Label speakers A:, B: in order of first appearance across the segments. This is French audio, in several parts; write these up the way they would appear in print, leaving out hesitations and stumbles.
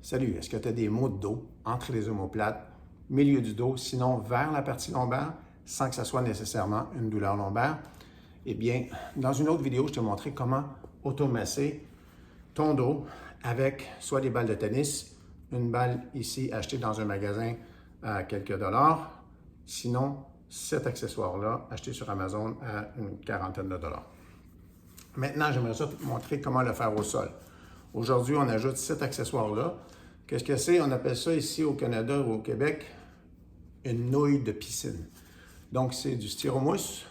A: Salut, est-ce que tu as des maux de dos entre les omoplates, milieu du dos, sinon vers la partie lombaire, sans que ce soit nécessairement une douleur lombaire? Eh bien, dans une autre vidéo, je t'ai montré comment automasser ton dos avec soit des balles de tennis, une balle ici achetée dans un magasin à quelques dollars, sinon cet accessoire-là acheté sur Amazon à une quarantaine de dollars. Maintenant, j'aimerais ça te montrer comment le faire au sol. Aujourd'hui, on ajoute cet accessoire-là. Qu'est-ce que c'est? On appelle ça ici au Canada ou au Québec une nouille de piscine. Donc, c'est du styromousse.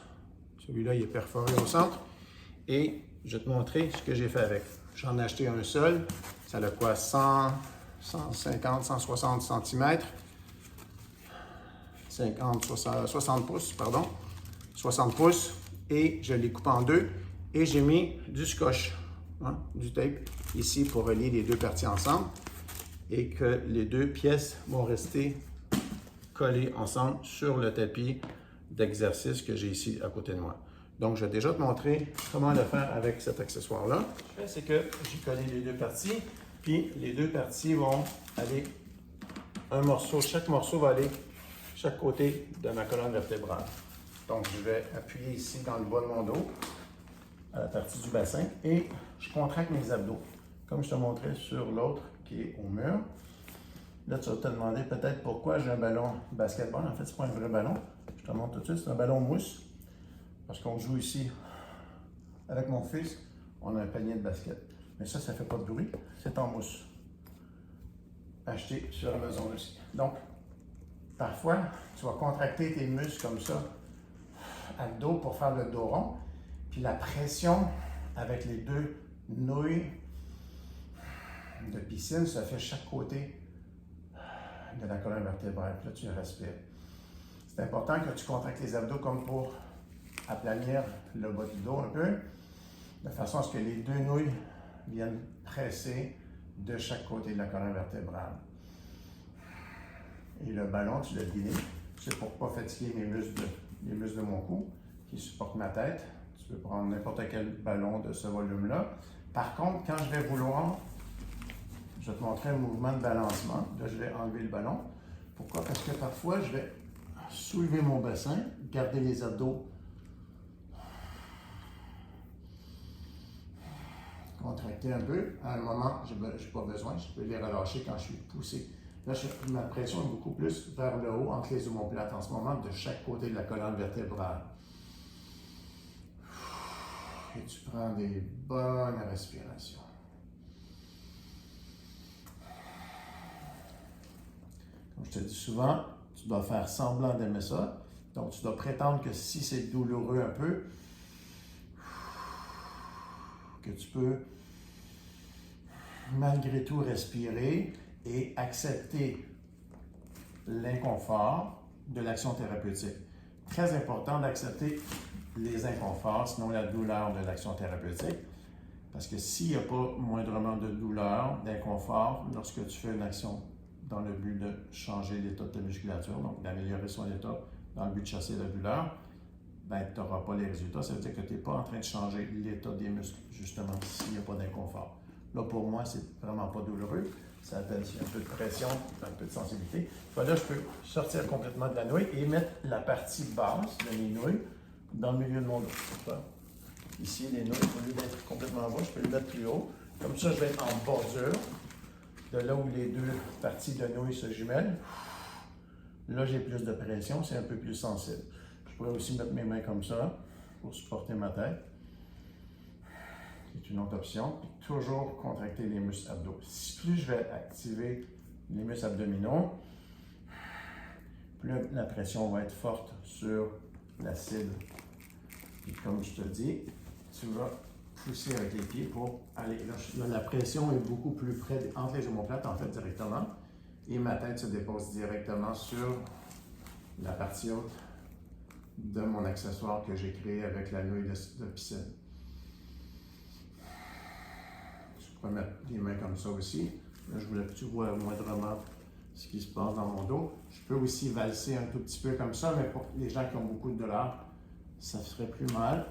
A: Celui-là, il est perforé au centre. Et je vais te montrer ce que j'ai fait avec. J'en ai acheté un seul. Ça a quoi? 100, 150, 160 cm. 60 pouces, pardon. 60 pouces. Et je l'ai coupé en deux. Et j'ai mis du scotch, du tape, ici pour relier les deux parties ensemble. Et que les deux pièces vont rester collées ensemble sur le tapis d'exercice que j'ai ici à côté de moi. Donc, je vais déjà te montrer comment le faire avec cet accessoire-là. Ce que je fais, c'est que j'ai collé les deux parties, puis les deux parties vont aller un morceau. Chaque morceau va aller chaque côté de ma colonne vertébrale. Donc, je vais appuyer ici dans le bas de mon dos, à la partie du bassin, et je contracte mes abdos, comme je te montrais sur l'autre qui est au mur. Là, tu vas te demander peut-être pourquoi j'ai un ballon basketball. En fait, ce n'est pas un vrai ballon. Je te montre tout de suite, c'est un ballon mousse. Parce qu'on joue ici avec mon fils, on a un panier de basket. Mais ça ne fait pas de bruit, c'est en mousse. Acheté sur Amazon aussi. Donc, parfois, tu vas contracter tes muscles comme ça, à le dos pour faire le dos rond. Puis la pression avec les deux nouilles de piscine se fait chaque côté de la colonne vertébrale. Puis là, tu respires. C'est important que tu contractes les abdos comme pour aplanir le bas du dos un peu, de façon à ce que les deux nouilles viennent presser de chaque côté de la colonne vertébrale. Et le ballon, tu l'as deviné, c'est pour ne pas fatiguer les muscles de mon cou qui supportent ma tête. Tu peux prendre n'importe quel ballon de ce volume-là. Par contre, quand je vais vouloir, je vais te montrer un mouvement de balancement. Là, je vais enlever le ballon. Pourquoi? Parce que parfois, je vais soulever mon bassin, garder les abdos contractés un peu. À un moment, je n'ai pas besoin, je peux les relâcher quand je suis poussé. Là, ma pression est beaucoup plus vers le haut, entre les omoplates en ce moment, de chaque côté de la colonne vertébrale. Et tu prends des bonnes respirations. Comme je te dis souvent, tu dois faire semblant d'aimer ça. Donc, tu dois prétendre que si c'est douloureux un peu, que tu peux malgré tout respirer et accepter l'inconfort de l'action thérapeutique. Très important d'accepter les inconforts, sinon la douleur de l'action thérapeutique. Parce que s'il n'y a pas moindrement de douleur, d'inconfort, lorsque tu fais une action dans le but de changer l'état de ta musculature, donc d'améliorer son état dans le but de chasser la douleur, ben, tu n'auras pas les résultats. Ça veut dire que tu n'es pas en train de changer l'état des muscles, justement, s'il n'y a pas d'inconfort. Là, pour moi, c'est vraiment pas douloureux. Ça appelle un peu de pression, un peu de sensibilité. Enfin, là, je peux sortir complètement de la nouille et mettre la partie basse de mes nouilles dans le milieu de mon dos. Ici, les nouilles, au lieu d'être complètement en bas, je peux les mettre plus haut. Comme ça, je vais être en bordure de là où les deux parties de nouilles se jumellent. Là, j'ai plus de pression, c'est un peu plus sensible. Je pourrais aussi mettre mes mains comme ça pour supporter ma tête. C'est une autre option. Puis toujours contracter les muscles abdos. Plus je vais activer les muscles abdominaux, plus la pression va être forte sur la cible. Et comme je te dis, tu vas pousser avec les pieds pour aller. Là, la pression est beaucoup plus près entre les omoplates, en fait, directement. Et ma tête se dépose directement sur la partie haute de mon accessoire que j'ai créé avec la nouille de piscine. Je pourrais mettre les mains comme ça aussi. Là, je voulais que tu vois moindrement ce qui se passe dans mon dos. Je peux aussi valser un tout petit peu comme ça, mais pour les gens qui ont beaucoup de douleur, ça ferait plus mal.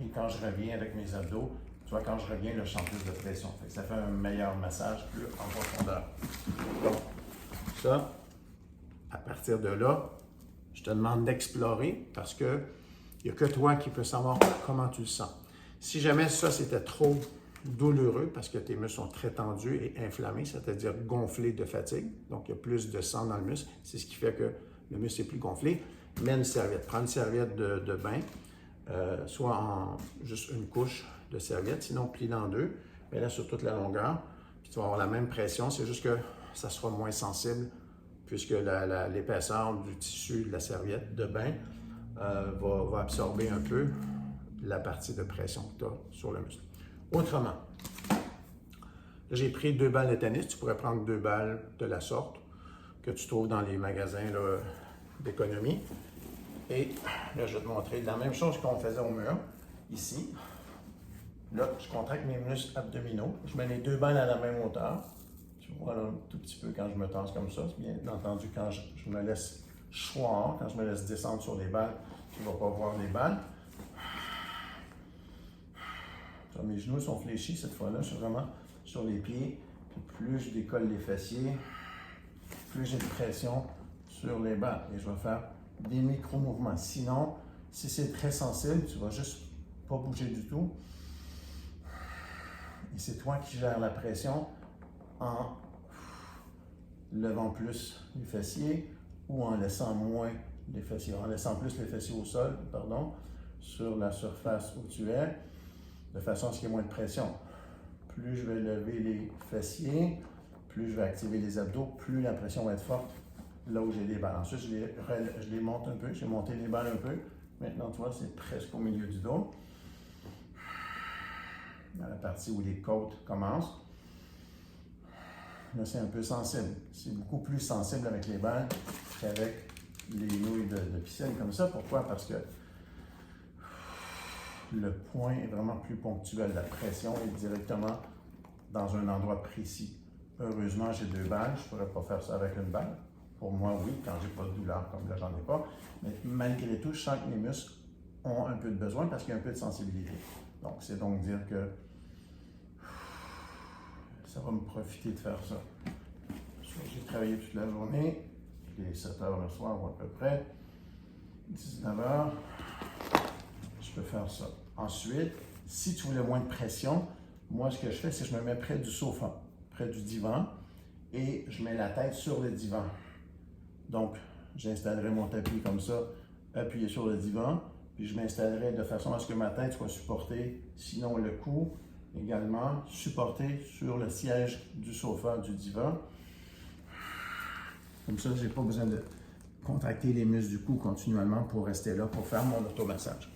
A: Et quand je reviens avec mes abdos, tu vois, quand je reviens, là, je sens plus de pression. Fait que ça fait un meilleur massage, plus en profondeur. Donc, ça, à partir de là, je te demande d'explorer parce que il n'y a que toi qui peux savoir comment tu le sens. Si jamais ça, c'était trop douloureux parce que tes muscles sont très tendus et inflammés, c'est-à-dire gonflés de fatigue, donc il y a plus de sang dans le muscle, c'est ce qui fait que le muscle est plus gonflé, mets une serviette. Prends une serviette de bain, soit en juste une couche de serviette, sinon plie-la en deux, mets-la sur toute la longueur, puis tu vas avoir la même pression, c'est juste que ça sera moins sensible puisque l'épaisseur du tissu de la serviette de bain va absorber un peu la partie de pression que tu as sur le muscle. Autrement, j'ai pris 2 balles de tennis. Tu pourrais prendre 2 balles de la sorte que tu trouves dans les magasins d'économie. Et là, je vais te montrer la même chose qu'on faisait au mur, ici. Là, je contracte mes muscles abdominaux. Je mets les 2 balles à la même hauteur. Tu vois là, un tout petit peu quand je me tasse comme ça. Bien entendu, quand je me laisse choir, quand je me laisse descendre sur les balles, tu ne vas pas voir les balles. Mes genoux sont fléchis cette fois-là, je suis vraiment sur les pieds. Puis plus je décolle les fessiers, plus j'ai de pression sur les balles. Et je vais faire des micro-mouvements. Sinon, si c'est très sensible, tu vas juste pas bouger du tout. Et c'est toi qui gères la pression en levant plus les fessiers ou en laissant moins les fessiers, en laissant plus les fessiers au sol, pardon, sur la surface où tu es, de façon à ce qu'il y ait moins de pression. Plus je vais lever les fessiers, plus je vais activer les abdos, plus la pression va être forte là où j'ai les balles. Ensuite, je les monte un peu, j'ai monté les balles un peu. Maintenant, tu vois, c'est presque au milieu du dos. Dans la partie où les côtes commencent. Là, c'est un peu sensible. C'est beaucoup plus sensible avec les balles qu'avec les nouilles de piscine comme ça. Pourquoi? Parce que le point est vraiment plus ponctuel. La pression est directement dans un endroit précis. Heureusement, j'ai 2 balles. Je ne pourrais pas faire ça avec une balle. Pour moi, oui, quand j'ai pas de douleur, comme là, j'en ai pas. Mais malgré tout, je sens que mes muscles ont un peu de besoin parce qu'il y a un peu de sensibilité. Donc, c'est donc dire que ça va me profiter de faire ça. J'ai travaillé toute la journée. Il est 7 heures le soir, ou à peu près. 19 heures. Je peux faire ça. Ensuite, si tu voulais moins de pression, moi, ce que je fais, c'est que je me mets près du sofa, près du divan, et je mets la tête sur le divan. Donc, j'installerai mon tapis comme ça, appuyé sur le divan, puis je m'installerai de façon à ce que ma tête soit supportée, sinon le cou également supporté sur le siège du sofa, du divan. Comme ça, je n'ai pas besoin de contracter les muscles du cou continuellement pour rester là, pour faire mon automassage.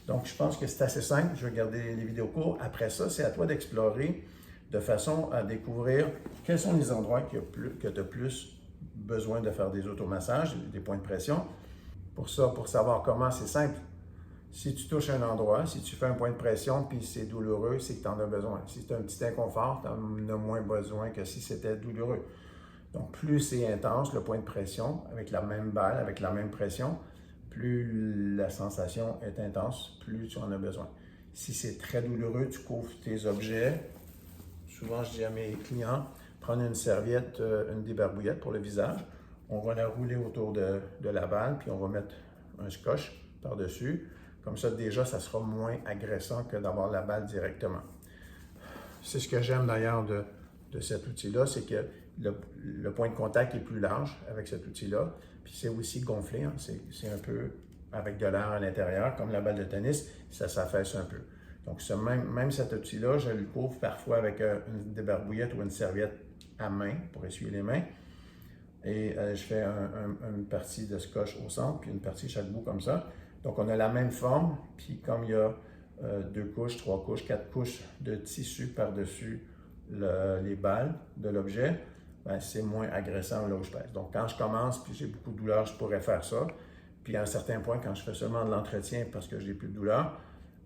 A: Donc, je pense que c'est assez simple. Je vais garder les vidéos courtes. Après ça, c'est à toi d'explorer de façon à découvrir quels sont les endroits que tu as plus besoin de faire des automassages, des points de pression. Pour ça, pour savoir comment, c'est simple. Si tu touches un endroit, si tu fais un point de pression puis c'est douloureux, c'est que tu en as besoin. Si tu as un petit inconfort, tu en as moins besoin que si c'était douloureux. Donc, plus c'est intense, le point de pression, avec la même balle, avec la même pression, plus la sensation est intense, plus tu en as besoin. Si c'est très douloureux, tu couvres tes objets. Souvent, je dis à mes clients, prenez une serviette, une débarbouillette pour le visage. On va la rouler autour de la balle, puis on va mettre un scotch par-dessus. Comme ça, déjà, ça sera moins agressant que d'avoir la balle directement. C'est ce que j'aime d'ailleurs de cet outil-là, c'est que le point de contact est plus large avec cet outil-là. Puis c'est aussi gonflé, hein. C'est un peu avec de l'air à l'intérieur, comme la balle de tennis, ça s'affaisse un peu. Donc même cet outil-là, je le couvre parfois avec une débarbouillette ou une serviette à main pour essuyer les mains. Et je fais une partie de scotch au centre, puis une partie chaque bout comme ça. Donc on a la même forme, puis comme il y a 2 couches, 3 couches, 4 couches de tissu par-dessus les balles de l'objet, ben, c'est moins agressant là où je pèse. Donc, quand je commence puis j'ai beaucoup de douleur, je pourrais faire ça. Puis à un certain point, quand je fais seulement de l'entretien parce que j'ai plus de douleur,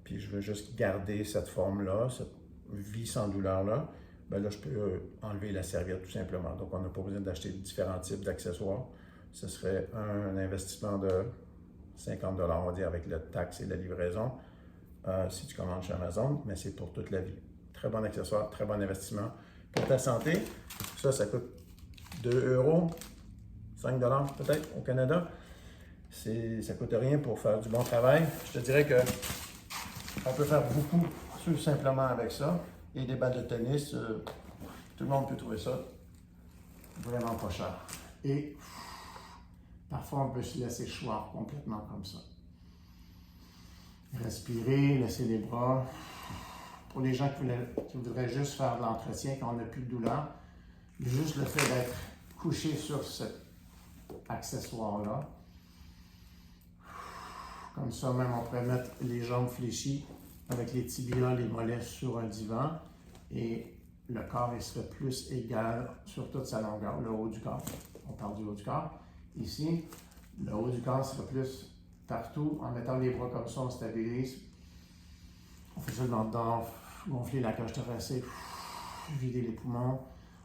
A: puis je veux juste garder cette forme-là, cette vie sans douleur-là, ben là, je peux enlever la serviette tout simplement. Donc, on n'a pas besoin d'acheter différents types d'accessoires. Ce serait un investissement de 50 $, on va dire, avec le taxe et la livraison. si tu commandes chez Amazon, mais c'est pour toute la vie. Très bon accessoire, très bon investissement pour ta santé. Ça coûte 2 €, 5 $ peut-être au Canada. Ça ne coûte rien pour faire du bon travail. Je te dirais que on peut faire beaucoup tout simplement avec ça. Et des balles de tennis, tout le monde peut trouver ça vraiment pas cher. Et parfois, on peut se laisser choir complètement comme ça. Respirer, laisser les bras. Pour les gens qui voudraient juste faire de l'entretien quand on n'a plus de douleur, juste le fait d'être couché sur cet accessoire-là. Comme ça, même, on pourrait mettre les jambes fléchies avec les tibias, les mollets sur un divan et le corps il serait plus égal sur toute sa longueur, le haut du corps. On parle du haut du corps. Ici, le haut du corps serait plus partout. En mettant les bras comme ça, on stabilise. On fait ça dans le dedans, gonfler la cage thoracique, vider les poumons.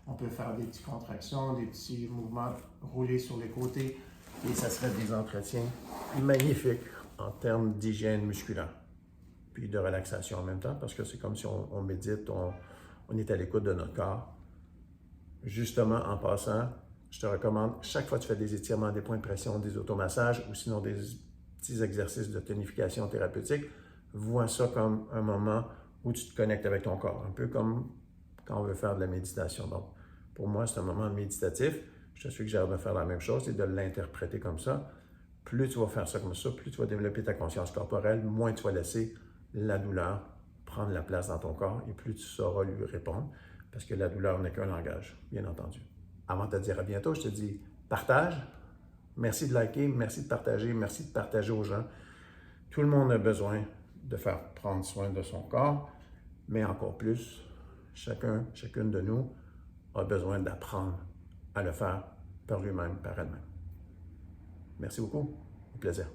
A: On peut faire des petites contractions, des petits mouvements, rouler sur les côtés. Et ça serait des entretiens magnifiques en termes d'hygiène musculaire. Puis de relaxation en même temps, parce que c'est comme si on médite, on est à l'écoute de notre corps. Justement, en passant, je te recommande, chaque fois que tu fais des étirements, des points de pression, des automassages ou sinon des petits exercices de tonification thérapeutique, vois ça comme un moment où tu te connectes avec ton corps, un peu comme quand on veut faire de la méditation. Donc, pour moi, c'est un moment méditatif. Je te suggère de faire la même chose et de l'interpréter comme ça. Plus tu vas faire ça comme ça, plus tu vas développer ta conscience corporelle, moins tu vas laisser la douleur prendre la place dans ton corps et plus tu sauras lui répondre parce que la douleur n'est qu'un langage, bien entendu. Avant de te dire à bientôt, je te dis partage. Merci de liker, merci de partager aux gens. Tout le monde a besoin de faire prendre soin de son corps, mais encore plus, chacune de nous a besoin d'apprendre à le faire par lui-même, par elle-même. Merci beaucoup. Au plaisir.